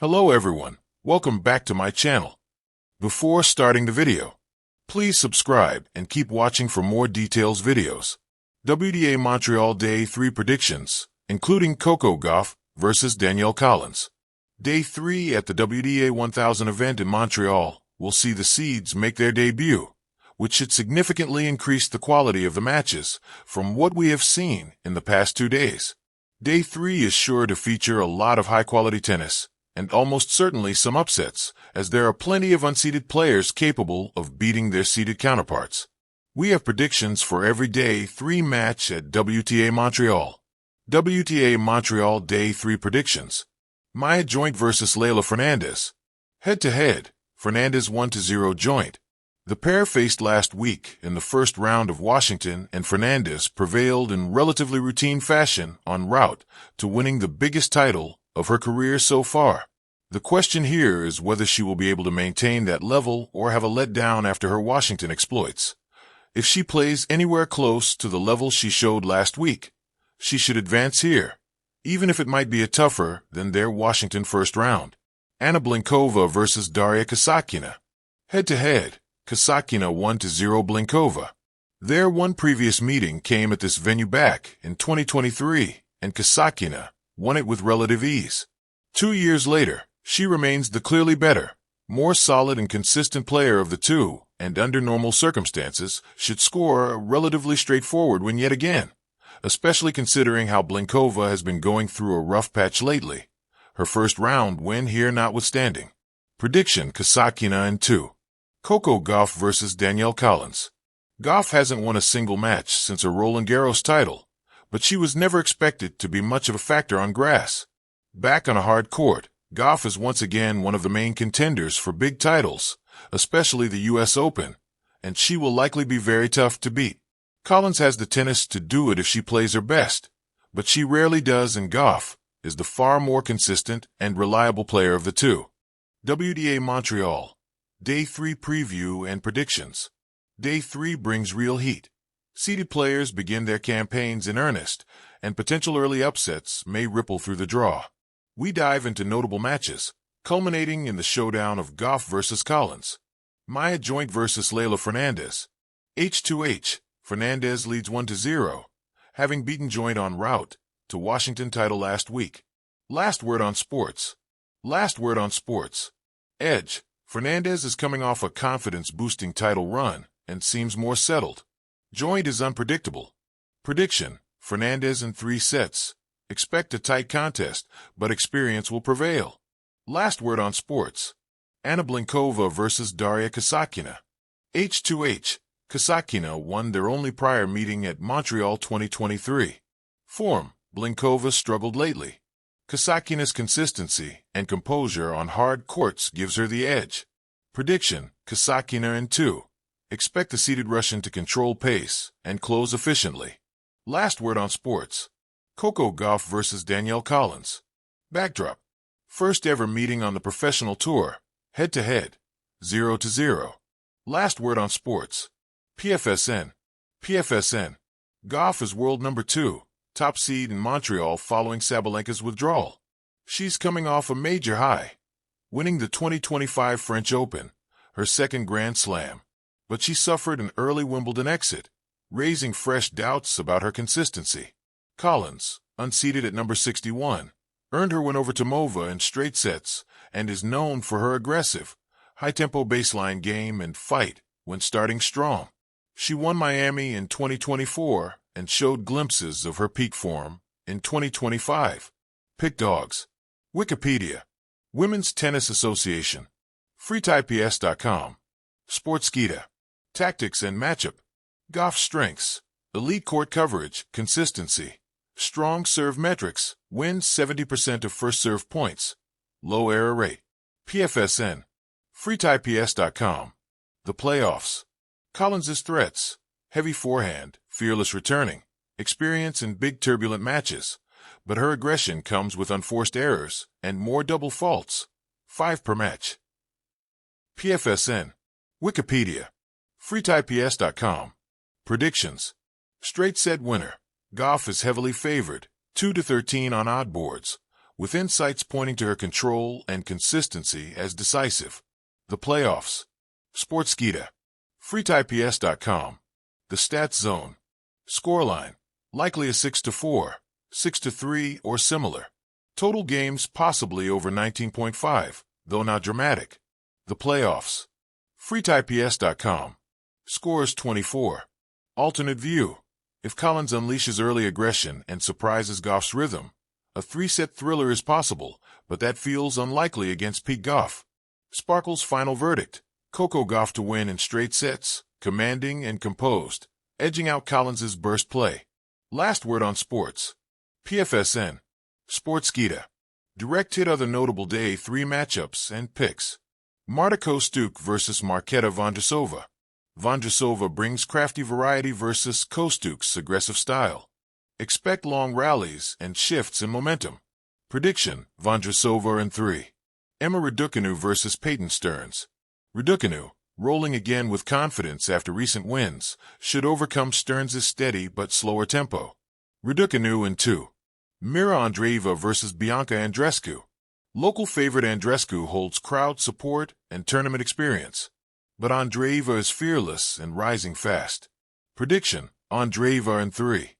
Hello everyone, welcome back to my channel. Before starting the video, please subscribe and keep watching for more details videos. WTA Montreal Day 3 predictions, including Coco Gauff versus Danielle Collins. Day 3 at the WTA 1000 event in Montreal will see the seeds make their debut, which should significantly increase the quality of the matches from what we have seen in the past 2 days. Day 3 is sure to feature a lot of high-quality tennis, and almost certainly some upsets, as there are plenty of unseeded players capable of beating their seeded counterparts. We have predictions for every Day 3 match at WTA Montreal. WTA Montreal Day 3 predictions. Maya joint versus Leylah Fernandez. Head-to-head, Fernandez 1-0 joint. The pair faced last week in the first round of Washington, and Fernandez prevailed in relatively routine fashion en route to winning the biggest title of her career so far. The question here is whether she will be able to maintain that level or have a letdown after her Washington exploits. If she plays anywhere close to the level she showed last week, she should advance here, even if it might be a tougher than their Washington first round. Anna Blinkova versus Daria Kasatkina. Head-to-head, Kasatkina 1-0 Blinkova. Their one previous meeting came at this venue back in 2023, and Kasatkina won it with relative ease. 2 years later, she remains the clearly better, more solid and consistent player of the two, and under normal circumstances should score a relatively straightforward win yet again, especially considering how Blinkova has been going through a rough patch lately. Her first round win here notwithstanding. Prediction: Kasatkina in 2. Coco Gauff versus Danielle Collins. Gauff hasn't won a single match since her Roland Garros title, but she was never expected to be much of a factor on grass. Back on a hard court, Gauff is once again one of the main contenders for big titles, especially the U.S. Open, and she will likely be very tough to beat. Collins has the tennis to do it if she plays her best, but she rarely does, and Gauff is the far more consistent and reliable player of the two. WTA Montreal Day 3 preview and predictions. Day 3 brings real heat. Seeded players begin their campaigns in earnest, and potential early upsets may ripple through the draw. We dive into notable matches, culminating in the showdown of Gauff versus Collins. Maya joint versus Leylah Fernandez. H2H, Fernandez leads 1-0, having beaten joint en route to Washington title last week. Last word on sports. Edge, Fernandez is coming off a confidence-boosting title run and seems more settled. Joint is unpredictable. Prediction: Fernandez in 3 sets. Expect a tight contest, but experience will prevail. Last word on sports. Anna Blinkova versus Daria Kasatkina. H2H, Kasatkina won their only prior meeting at Montreal 2023. Form: Blinkova struggled lately. Kasatkina's consistency and composure on hard courts gives her the edge. Prediction: Kasatkina in 2. Expect the seeded Russian to control pace and close efficiently. Last word on sports. Coco Gauff versus Danielle Collins. Backdrop: first ever meeting on the professional tour. Head-to-head, 0-0. Last word on sports. PFSN. Gauff is world number 2, top seed in Montreal following Sabalenka's withdrawal. She's coming off a major high, winning the 2025 French Open, her second Grand Slam. But she suffered an early Wimbledon exit, raising fresh doubts about her consistency. Collins, unseeded at number 61, earned her win over Tomova in straight sets and is known for her aggressive, high-tempo baseline game and fight when starting strong. She won Miami in 2024 and showed glimpses of her peak form in 2025. Pick dogs. Wikipedia. Women's Tennis Association. FreeTypeS.com. Sportskeeda. Tactics and matchup. Gauff strengths: elite court coverage, consistency, strong serve metrics, wins 70% of first serve points, low error rate. PFSN. FreeTypeS.com. The playoffs. Collins' threats: heavy forehand, fearless returning, experience in big turbulent matches, but her aggression comes with unforced errors and more double faults, 5 per match. PFSN. Wikipedia. FreeTypeS.com. Predictions. Straight set winner. Gauff is heavily favored, 2-13 on odd boards, with insights pointing to her control and consistency as decisive. The playoffs. Sportskeeda. FreeTypeS.com. The Stats Zone. Scoreline. Likely a 6-4, 6-3, or similar. Total games possibly over 19.5, though not dramatic. The playoffs. FreeTypeS.com. Scores 24. Alternate view. If Collins unleashes early aggression and surprises Gauff's rhythm, a 3-set thriller is possible, but that feels unlikely against Pete Gauff. Sparkle's final verdict. Coco Gauff to win in straight sets, commanding and composed, edging out Collins's burst play. Last word on sports. PFSN. Sportskeeda. Direct hit other notable day 3 matchups and picks. Marta Kostyuk versus Marketa Vondrousova. Vondrousova brings crafty variety versus Kostyuk's aggressive style. Expect long rallies and shifts in momentum. Prediction: Vondrousova in 3. Emma Raducanu versus Peyton Stearns. Raducanu, rolling again with confidence after recent wins, should overcome Stearns' steady but slower tempo. Raducanu in 2. Mira Andreeva versus Bianca Andreescu. Local favorite Andreescu holds crowd support and tournament experience, but Andreeva is fearless and rising fast. Prediction: Andreeva in 3.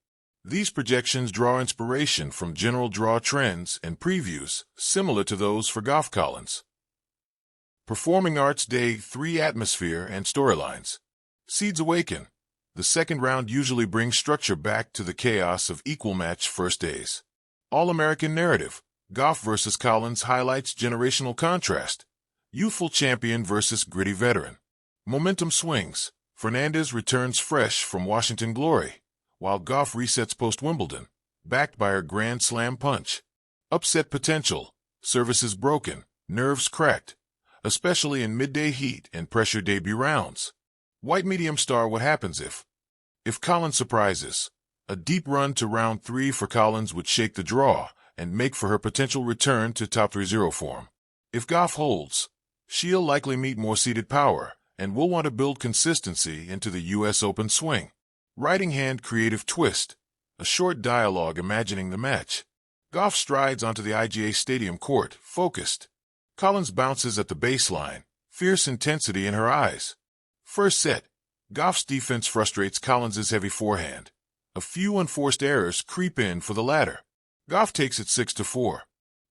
These projections draw inspiration from general draw trends and previews similar to those for Gauff Collins. Performing Arts Day 3 atmosphere and storylines. Seeds awaken. The second round usually brings structure back to the chaos of equal match first days. All-American narrative. Gauff versus Collins highlights generational contrast. Youthful champion versus gritty veteran. Momentum swings. Fernandez returns fresh from Washington glory, while Gauff resets post-Wimbledon, backed by her Grand Slam punch. Upset potential. Services broken, nerves cracked, especially in midday heat and pressure debut rounds. White medium star: what happens if Collins surprises? A deep run to round 3 for Collins would shake the draw and make for her potential return to top 3-0 form. If Gauff holds, she'll likely meet more seeded power and will want to build consistency into the U.S. Open swing. Writing hand creative twist. A short dialogue imagining the match. Gauff strides onto the IGA Stadium court, focused. Collins bounces at the baseline, fierce intensity in her eyes. First set. Gauff's defense frustrates Collins's heavy forehand. A few unforced errors creep in for the latter. Gauff takes it 6-4.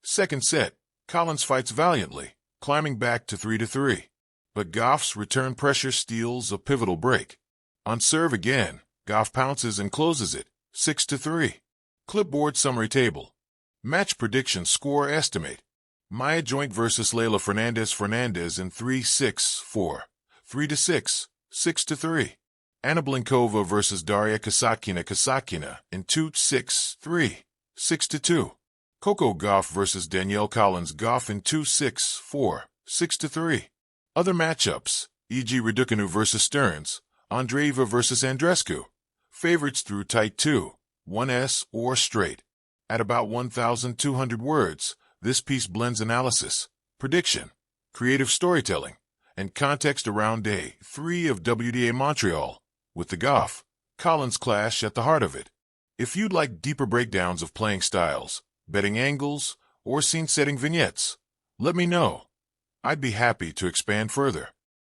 Second set. Collins fights valiantly, climbing back to 3-3. But Gauff's return pressure steals a pivotal break. On serve again, Gauff pounces and closes it, 6-3. Clipboard summary table. Match prediction score estimate. Maya Joint versus Leylah Fernandez in 3-6-4, 3-6, 6-3. Anna Blinkova versus Daria Kasatkina in 2-6-3, 6-2. Coco Gauff versus Danielle Gauff in 2-6-4, 6-3. Other matchups, e.g. Raducanu versus Stearns, Andreeva versus Andreescu. Favorites through tight 2, 1S, or straight. At about 1,200 words, this piece blends analysis, prediction, creative storytelling, and context around day 3 of WTA Montreal, with the Gauff Collins clash at the heart of it. If you'd like deeper breakdowns of playing styles, betting angles, or scene-setting vignettes, let me know. I'd be happy to expand further.